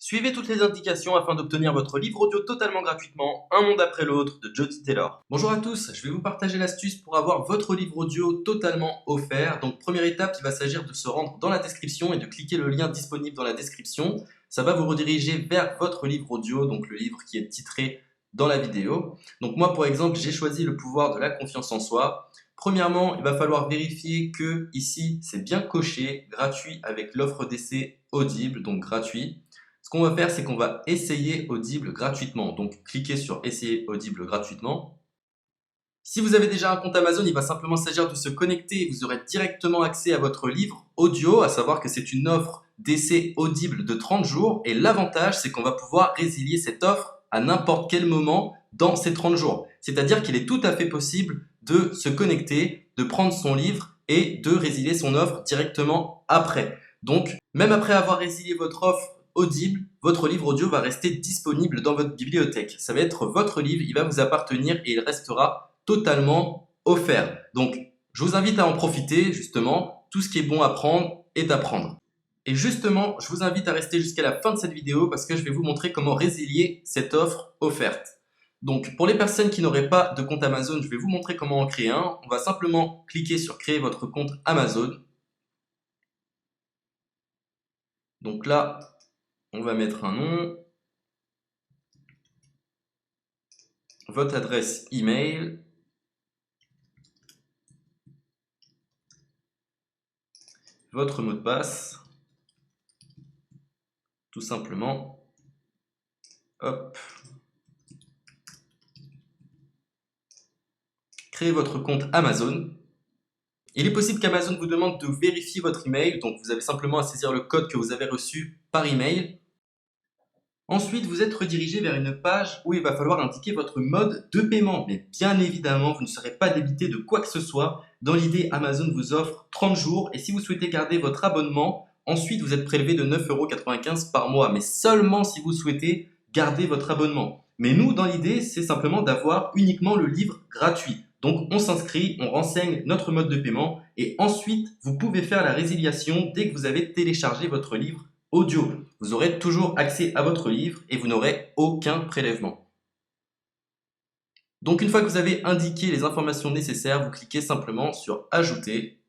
Suivez toutes les indications afin d'obtenir votre livre audio totalement gratuitement, un monde après l'autre, de Jody Taylor. Bonjour à tous, je vais vous partager l'astuce pour avoir votre livre audio totalement offert. Donc première étape, il va s'agir de se rendre dans la description et de cliquer le lien disponible dans la description. Ça va vous rediriger vers votre livre audio, donc le livre qui est titré dans la vidéo. Donc moi par exemple, j'ai choisi le pouvoir de la confiance en soi. Premièrement, il va falloir vérifier que ici c'est bien coché, gratuit avec l'offre d'essai Audible, donc gratuit. Ce qu'on va faire, c'est qu'on va essayer Audible gratuitement. Donc, cliquez sur Essayer Audible gratuitement. Si vous avez déjà un compte Amazon, il va simplement s'agir de se connecter et vous aurez directement accès à votre livre audio, à savoir que c'est une offre d'essai Audible de 30 jours. Et l'avantage, c'est qu'on va pouvoir résilier cette offre à n'importe quel moment dans ces 30 jours. C'est-à-dire qu'il est tout à fait possible de se connecter, de prendre son livre et de résilier son offre directement après. Donc, même après avoir résilié votre offre Audible, votre livre audio va rester disponible dans votre bibliothèque. Ça va être votre livre, il va vous appartenir et il restera totalement offert. Donc, je vous invite à en profiter, justement. Tout ce qui est bon à prendre est à prendre. Et justement, je vous invite à rester jusqu'à la fin de cette vidéo parce que je vais vous montrer comment résilier cette offre offerte. Donc, pour les personnes qui n'auraient pas de compte Amazon, je vais vous montrer comment en créer un. On va simplement cliquer sur créer votre compte Amazon. Donc là, on va mettre un nom, votre adresse email, votre mot de passe, tout simplement. Hop. Créez votre compte Amazon. Il est possible qu'Amazon vous demande de vérifier votre email, donc vous avez simplement à saisir le code que vous avez reçu par email. Ensuite, vous êtes redirigé vers une page où il va falloir indiquer votre mode de paiement. Mais bien évidemment, vous ne serez pas débité de quoi que ce soit. Dans l'idée, Amazon vous offre 30 jours et si vous souhaitez garder votre abonnement, ensuite vous êtes prélevé de 9,95 € par mois, mais seulement si vous souhaitez garder votre abonnement. Mais nous, dans l'idée, c'est simplement d'avoir uniquement le livre gratuit. Donc on s'inscrit, on renseigne notre mode de paiement et ensuite vous pouvez faire la résiliation dès que vous avez téléchargé votre livre audio. Vous aurez toujours accès à votre livre et vous n'aurez aucun prélèvement. Donc une fois que vous avez indiqué les informations nécessaires, vous cliquez simplement sur Ajouter.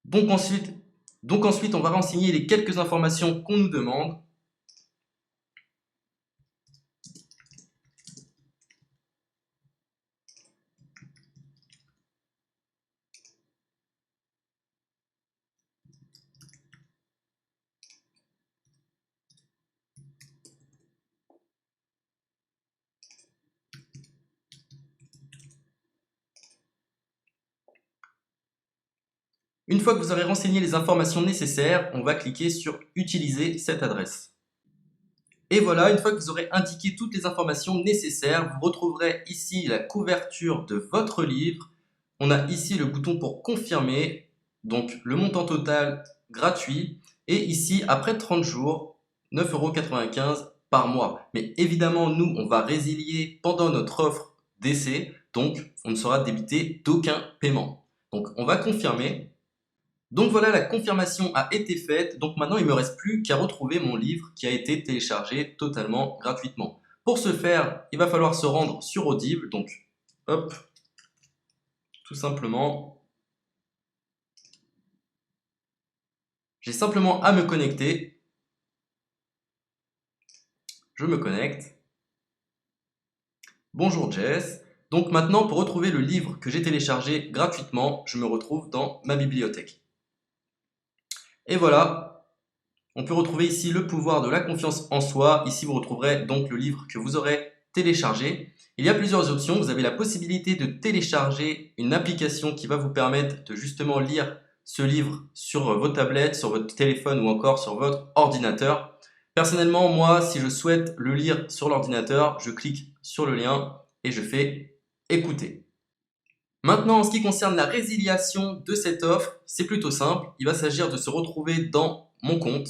Donc ensuite, on va renseigner les quelques informations qu'on nous demande. Une fois que vous aurez renseigné les informations nécessaires, on va cliquer sur Utiliser cette adresse. Et voilà, une fois que vous aurez indiqué toutes les informations nécessaires, vous retrouverez ici la couverture de votre livre. On a ici le bouton pour confirmer, donc le montant total gratuit. Et ici, après 30 jours, 9,95 € par mois. Mais évidemment, nous, on va résilier pendant notre offre d'essai, donc on ne sera débité d'aucun paiement. Donc on va confirmer. Donc voilà, la confirmation a été faite. Donc maintenant, il ne me reste plus qu'à retrouver mon livre qui a été téléchargé totalement gratuitement. Pour ce faire, il va falloir se rendre sur Audible. Donc, hop, tout simplement. J'ai simplement à me connecter. Je me connecte. Bonjour Jess. Donc maintenant, pour retrouver le livre que j'ai téléchargé gratuitement, je me retrouve dans ma bibliothèque. Et voilà, on peut retrouver ici le pouvoir de la confiance en soi. Ici, vous retrouverez donc le livre que vous aurez téléchargé. Il y a plusieurs options. Vous avez la possibilité de télécharger une application qui va vous permettre de justement lire ce livre sur vos tablettes, sur votre téléphone ou encore sur votre ordinateur. Personnellement, moi, si je souhaite le lire sur l'ordinateur, je clique sur le lien et je fais écouter. Maintenant, en ce qui concerne la résiliation de cette offre, c'est plutôt simple. Il va s'agir de se retrouver dans mon compte.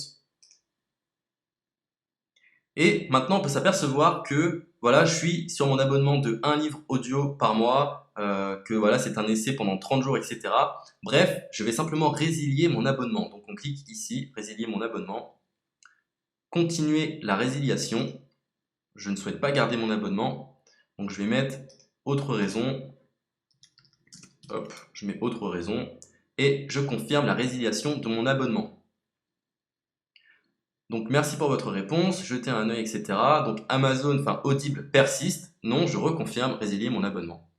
Et maintenant, on peut s'apercevoir que voilà, je suis sur mon abonnement de 1 livre audio par mois. que voilà, c'est un essai pendant 30 jours, etc. Bref, je vais simplement résilier mon abonnement. Donc on clique ici, résilier mon abonnement, continuer la résiliation. Je ne souhaite pas garder mon abonnement, donc je vais mettre autre raison. Hop, je mets autre raison et je confirme la résiliation de mon abonnement. Donc merci pour votre réponse, jetez un œil, etc. Donc Amazon, enfin Audible persiste. Non, je reconfirme, résilier mon abonnement.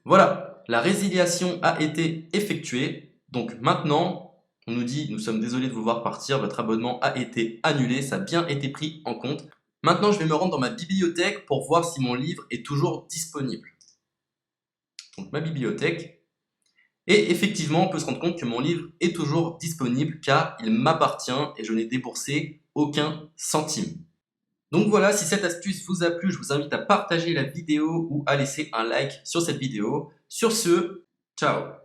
Voilà, la résiliation a été effectuée. Donc maintenant, on nous dit, nous sommes désolés de vous voir partir, votre abonnement a été annulé, ça a bien été pris en compte. Maintenant, je vais me rendre dans ma bibliothèque pour voir si mon livre est toujours disponible. Donc ma bibliothèque. Et effectivement, on peut se rendre compte que mon livre est toujours disponible car il m'appartient et je n'ai déboursé aucun centime. Donc voilà, si cette astuce vous a plu, je vous invite à partager la vidéo ou à laisser un like sur cette vidéo. Sur ce, ciao!